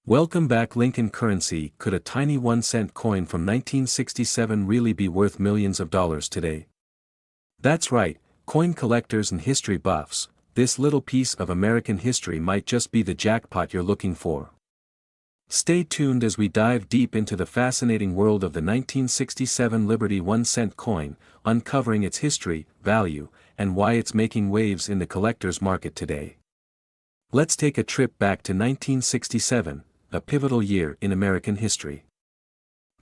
Welcome back. Lincoln currency. Could a tiny 1-cent coin from 1967 really be worth millions of dollars today? That's right, coin collectors and history buffs, this little piece of American history might just be the jackpot you're looking for. Stay tuned as we dive deep into the fascinating world of the 1967 Liberty 1-cent coin, uncovering its history, value, and why it's making waves in the collector's market today. Let's take a trip back to 1967, a pivotal year in American history.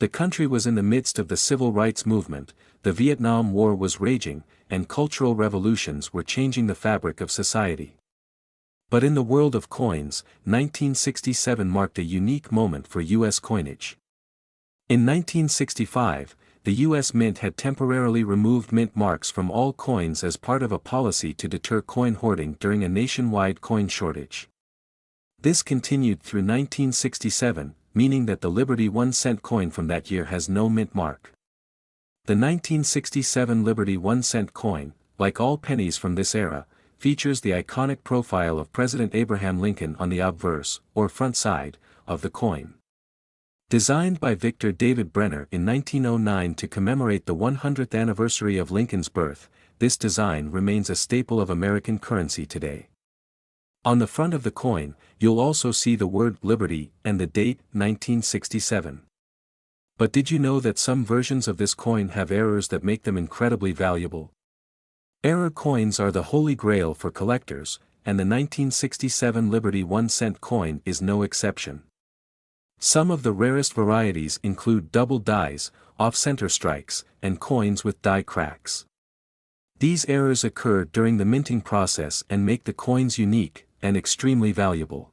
The country was in the midst of the civil rights movement, the Vietnam War was raging, and cultural revolutions were changing the fabric of society. But in the world of coins, 1967 marked a unique moment for U.S. coinage. In 1965, the U.S. Mint had temporarily removed mint marks from all coins as part of a policy to deter coin hoarding during a nationwide coin shortage. This continued through 1967, meaning that the Liberty 1-cent coin from that year has no mint mark. The 1967 Liberty 1-cent coin, like all pennies from this era, features the iconic profile of President Abraham Lincoln on the obverse, or front side, of the coin. Designed by Victor David Brenner in 1909 to commemorate the 100th anniversary of Lincoln's birth, this design remains a staple of American currency today. On the front of the coin, you'll also see the word Liberty and the date 1967. But did you know that some versions of this coin have errors that make them incredibly valuable? Error coins are the holy grail for collectors, and the 1967 Liberty 1-cent coin is no exception. Some of the rarest varieties include double dies, off-center strikes, and coins with die cracks. These errors occur during the minting process and make the coins unique and extremely valuable.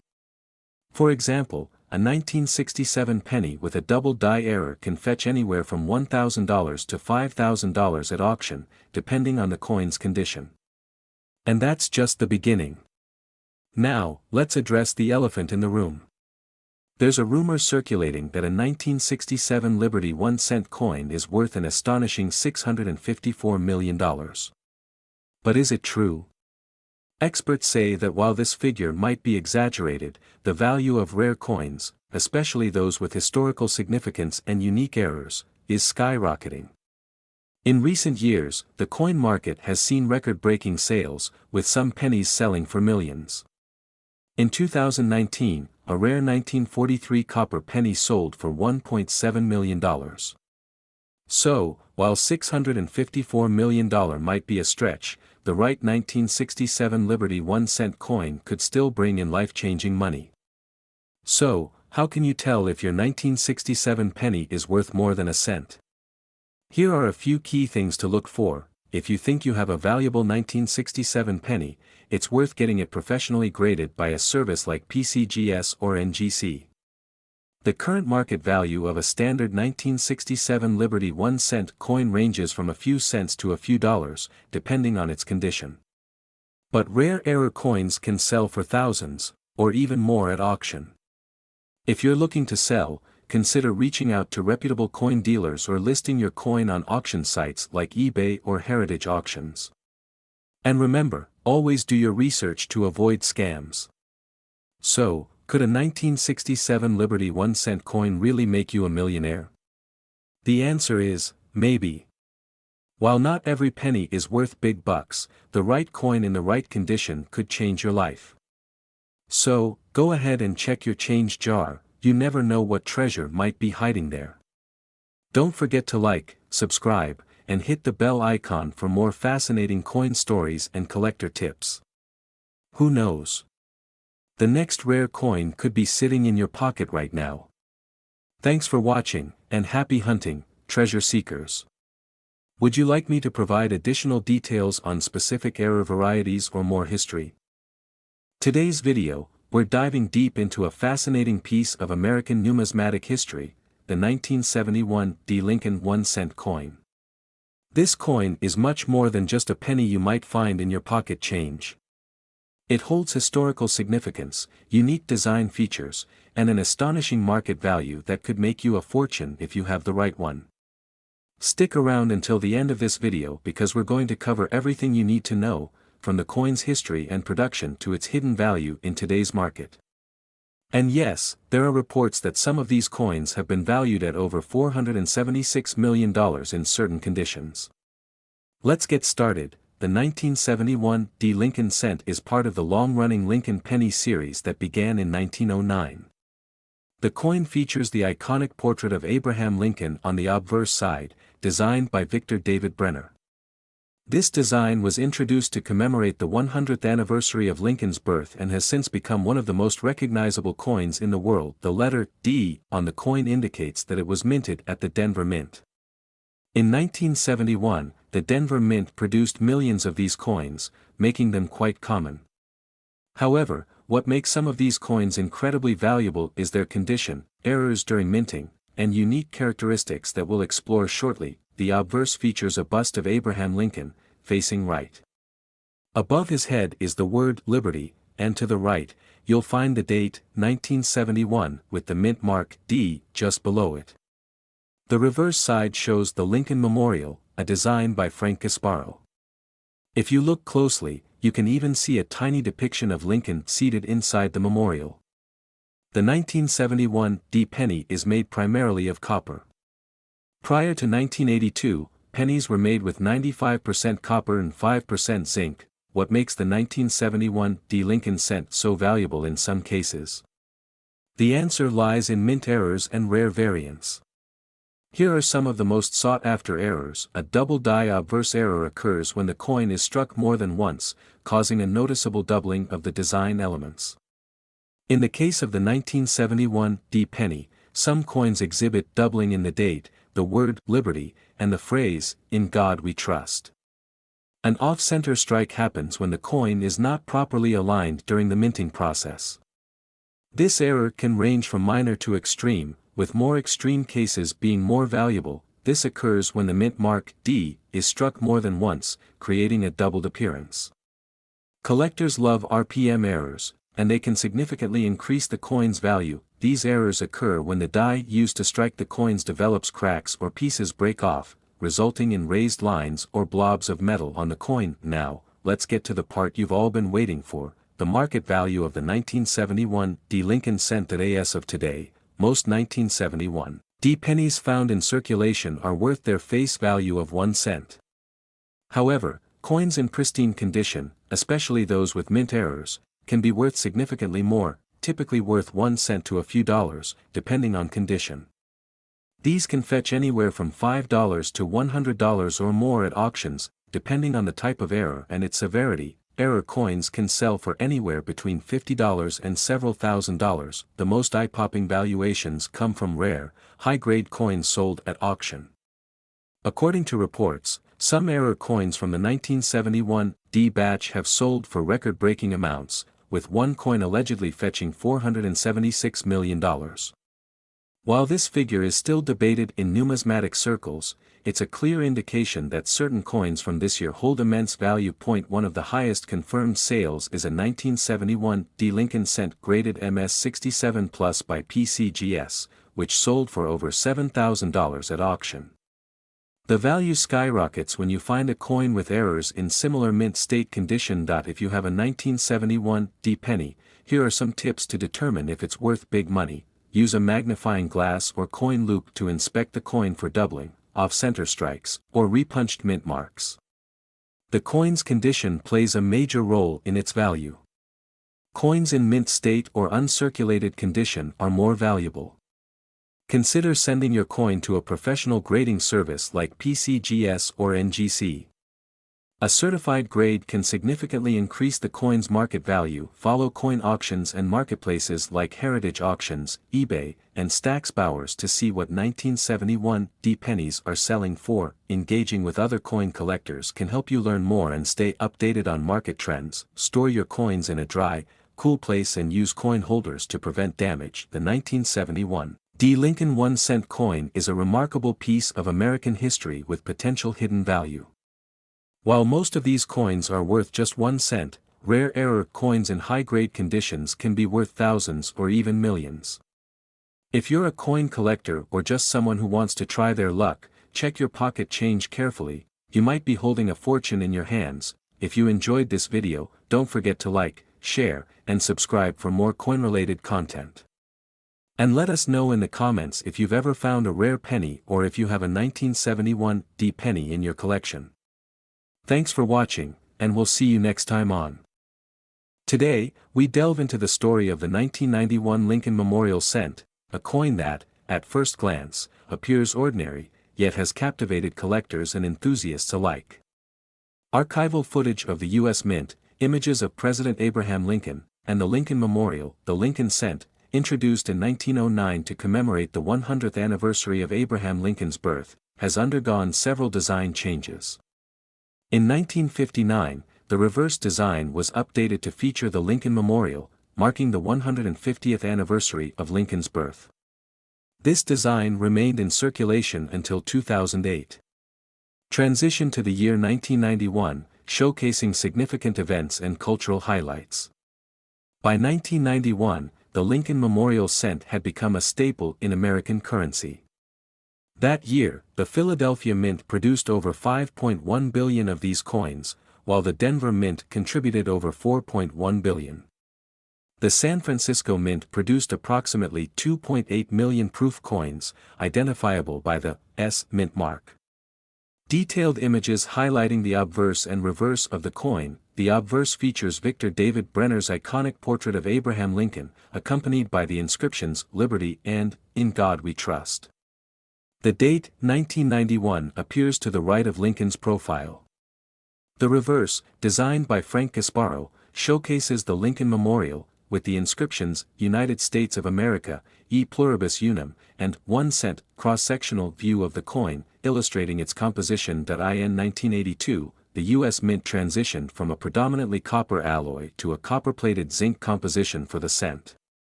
For example, a 1967 penny with a double die error can fetch anywhere from $1,000 to $5,000 at auction, depending on the coin's condition. And that's just the beginning. Now, let's address the elephant in the room. There's a rumor circulating that a 1967 Liberty 1-cent coin is worth an astonishing $654 million. But is it true? Experts say that while this figure might be exaggerated, the value of rare coins, especially those with historical significance and unique errors, is skyrocketing. In recent years, the coin market has seen record-breaking sales, with some pennies selling for millions. In 2019, a rare 1943 copper penny sold for $1.7 million. So, while $654 million might be a stretch, the right 1967 Liberty 1-cent coin could still bring in life-changing money. So, how can you tell if your 1967 penny is worth more than a cent? Here are a few key things to look for. If you think you have a valuable 1967 penny, it's worth getting it professionally graded by a service like PCGS or NGC. The current market value of a standard 1967 Liberty 1-cent coin ranges from a few cents to a few dollars, depending on its condition. But rare error coins can sell for thousands, or even more at auction. If you're looking to sell, consider reaching out to reputable coin dealers or listing your coin on auction sites like eBay or Heritage Auctions. And remember, always do your research to avoid scams. So, could a 1967 Liberty 1-cent coin really make you a millionaire? The answer is, maybe. While not every penny is worth big bucks, the right coin in the right condition could change your life. So, go ahead and check your change jar, you never know what treasure might be hiding there. Don't forget to like, subscribe, and hit the bell icon for more fascinating coin stories and collector tips. Who knows? The next rare coin could be sitting in your pocket right now. Thanks for watching, and happy hunting, treasure seekers. Would you like me to provide additional details on specific error varieties or more history? Today's video, we're diving deep into a fascinating piece of American numismatic history, the 1971 D. Lincoln 1-cent coin. This coin is much more than just a penny you might find in your pocket change. It holds historical significance, unique design features, and an astonishing market value that could make you a fortune if you have the right one. Stick around until the end of this video because we're going to cover everything you need to know, from the coin's history and production to its hidden value in today's market. And yes, there are reports that some of these coins have been valued at over $476 million in certain conditions. Let's get started. The 1971 D. Lincoln cent is part of the long-running Lincoln penny series that began in 1909. The coin features the iconic portrait of Abraham Lincoln on the obverse side, designed by Victor David Brenner. This design was introduced to commemorate the 100th anniversary of Lincoln's birth and has since become one of the most recognizable coins in the world. The letter D on the coin indicates that it was minted at the Denver Mint. In 1971, the Denver Mint produced millions of these coins, making them quite common. However, what makes some of these coins incredibly valuable is their condition, errors during minting, and unique characteristics that we'll explore shortly. The obverse features a bust of Abraham Lincoln, facing right. Above his head is the word Liberty, and to the right, you'll find the date, 1971, with the mint mark D just below it. The reverse side shows the Lincoln Memorial, a design by Frank Gasparo. If you look closely, you can even see a tiny depiction of Lincoln seated inside the memorial. The 1971 D penny is made primarily of copper. Prior to 1982, pennies were made with 95% copper and 5% zinc, what makes the 1971 D Lincoln cent so valuable in some cases. The answer lies in mint errors and rare variants. Here are some of the most sought-after errors. A double die obverse error occurs when the coin is struck more than once, causing a noticeable doubling of the design elements. In the case of the 1971 D penny, some coins exhibit doubling in the date, the word Liberty, and the phrase, "In God We Trust." An off-center strike happens when the coin is not properly aligned during the minting process. This error can range from minor to extreme, with more extreme cases being more valuable. This occurs when the mint mark D is struck more than once, creating a doubled appearance. Collectors love RPM errors, and they can significantly increase the coin's value. These errors occur when the die used to strike the coins develops cracks or pieces break off, resulting in raised lines or blobs of metal on the coin. Now, let's get to the part you've all been waiting for, the market value of the 1971 D Lincoln cent. As of today, most 1971 D pennies found in circulation are worth their face value of 1 cent. However, coins in pristine condition, especially those with mint errors, can be worth significantly more, typically worth 1 cent to a few dollars, depending on condition. These can fetch anywhere from $5 to $100 or more at auctions, depending on the type of error and its severity. Error coins can sell for anywhere between $50 and several $1,000s. The most eye-popping valuations come from rare, high-grade coins sold at auction. According to reports, some error coins from the 1971 D batch have sold for record-breaking amounts, with one coin allegedly fetching $476 million. While this figure is still debated in numismatic circles, it's a clear indication that certain coins from this year hold immense value. One of the highest confirmed sales is a 1971 D Lincoln cent graded MS67 Plus by PCGS, which sold for over $7,000 at auction. The value skyrockets when you find a coin with errors in similar mint state condition. If you have a 1971 D penny, here are some tips to determine if it's worth big money. Use a magnifying glass or coin loupe to inspect the coin for doubling, off-center strikes, or repunched mint marks. The coin's condition plays a major role in its value. Coins in mint state or uncirculated condition are more valuable. Consider sending your coin to a professional grading service like PCGS or NGC. A certified grade can significantly increase the coin's market value. Follow coin auctions and marketplaces like Heritage Auctions, eBay, and Stack's Bowers to see what 1971 D pennies are selling for. Engaging with other coin collectors can help you learn more and stay updated on market trends. Store your coins in a dry, cool place and use coin holders to prevent damage. The 1971 D Lincoln 1 cent coin is a remarkable piece of American history with potential hidden value. While most of these coins are worth just 1 cent, rare error coins in high-grade conditions can be worth thousands or even millions. If you're a coin collector or just someone who wants to try their luck, check your pocket change carefully. You might be holding a fortune in your hands. If you enjoyed this video, don't forget to like, share, and subscribe for more coin-related content. And let us know in the comments if you've ever found a rare penny or if you have a 1971 D penny in your collection. Thanks for watching, and we'll see you next time on. Today, we delve into the story of the 1991 Lincoln Memorial Cent, a coin that, at first glance, appears ordinary, yet has captivated collectors and enthusiasts alike. Archival footage of the U.S. Mint, images of President Abraham Lincoln, and the Lincoln Memorial, the Lincoln Cent, introduced in 1909 to commemorate the 100th anniversary of Abraham Lincoln's birth, has undergone several design changes. In 1959, the reverse design was updated to feature the Lincoln Memorial, marking the 150th anniversary of Lincoln's birth. This design remained in circulation until 2008. Transition to the year 1991, showcasing significant events and cultural highlights. By 1991, the Lincoln Memorial Cent had become a staple in American currency. That year, the Philadelphia Mint produced over 5.1 billion of these coins, while the Denver Mint contributed over 4.1 billion. The San Francisco Mint produced approximately 2.8 million proof coins, identifiable by the S Mint mark. Detailed images highlighting the obverse and reverse of the coin. The obverse features Victor David Brenner's iconic portrait of Abraham Lincoln, accompanied by the inscriptions "Liberty" and "In God We Trust." The date, 1991, appears to the right of Lincoln's profile. The reverse, designed by Frank Gasparo, showcases the Lincoln Memorial, with the inscriptions, "United States of America, E Pluribus Unum," and 1 cent, cross-sectional view of the coin, illustrating its composition. In 1982, the U.S. Mint transitioned from a predominantly copper alloy to a copper-plated zinc composition for the cent.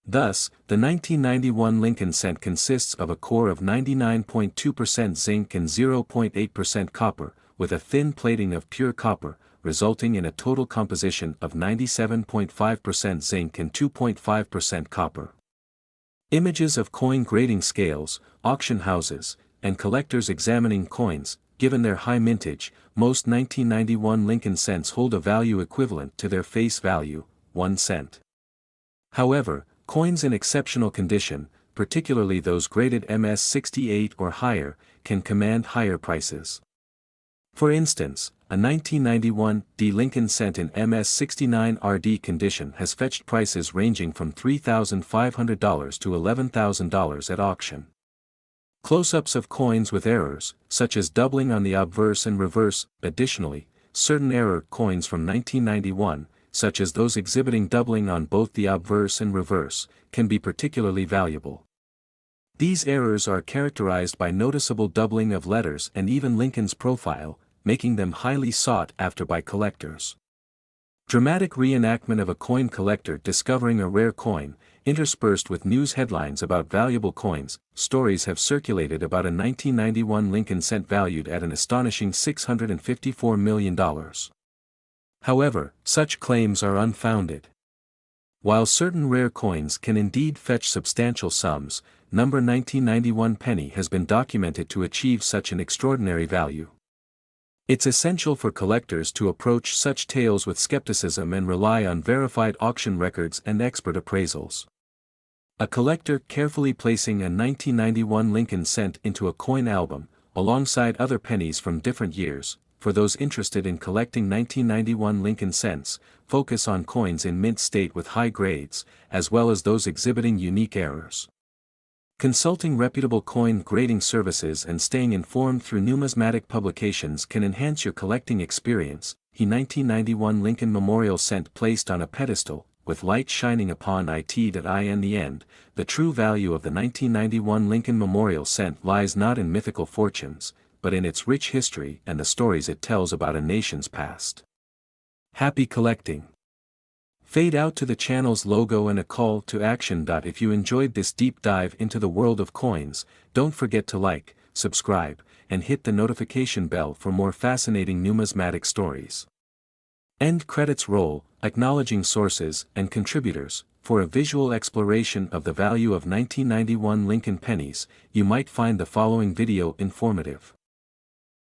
Thus, the 1991 Lincoln Cent consists of a core of 99.2% zinc and 0.8% copper, with a thin plating of pure copper, resulting in a total composition of 97.5% zinc and 2.5% copper. Images of coin grading scales, auction houses, and collectors examining coins. Given their high mintage, most 1991 Lincoln Cents hold a value equivalent to their face value, 1 cent. However, coins in exceptional condition, particularly those graded MS-68 or higher, can command higher prices. For instance, a 1991 D Lincoln Cent in MS-69 RD condition has fetched prices ranging from $3,500 to $11,000 at auction. Close-ups of coins with errors, such as doubling on the obverse and reverse. Additionally, certain error coins from 1991, such as those exhibiting doubling on both the obverse and reverse, can be particularly valuable. These errors are characterized by noticeable doubling of letters and even Lincoln's profile, making them highly sought after by collectors. Dramatic reenactment of a coin collector discovering a rare coin, interspersed with news headlines about valuable coins. Stories have circulated about a 1991 Lincoln Cent valued at an astonishing $654 million. However, such claims are unfounded. While certain rare coins can indeed fetch substantial sums, number 1991 penny has been documented to achieve such an extraordinary value. It's essential for collectors to approach such tales with skepticism and rely on verified auction records and expert appraisals. A collector carefully placing a 1991 Lincoln Cent into a coin album, alongside other pennies from different years. For those interested in collecting 1991 Lincoln Cents, focus on coins in mint state with high grades, as well as those exhibiting unique errors. Consulting reputable coin grading services and staying informed through numismatic publications can enhance your collecting experience. The 1991 Lincoln Memorial Cent placed on a pedestal, with light shining upon it. In the end, the true value of the 1991 Lincoln Memorial Cent lies not in mythical fortunes, but in its rich history and the stories it tells about a nation's past. Happy collecting! Fade out to the channel's logo and a call to action. If you enjoyed this deep dive into the world of coins, don't forget to like, subscribe, and hit the notification bell for more fascinating numismatic stories. End credits roll, acknowledging sources and contributors. For a visual exploration of the value of 1991 Lincoln pennies, you might find the following video informative.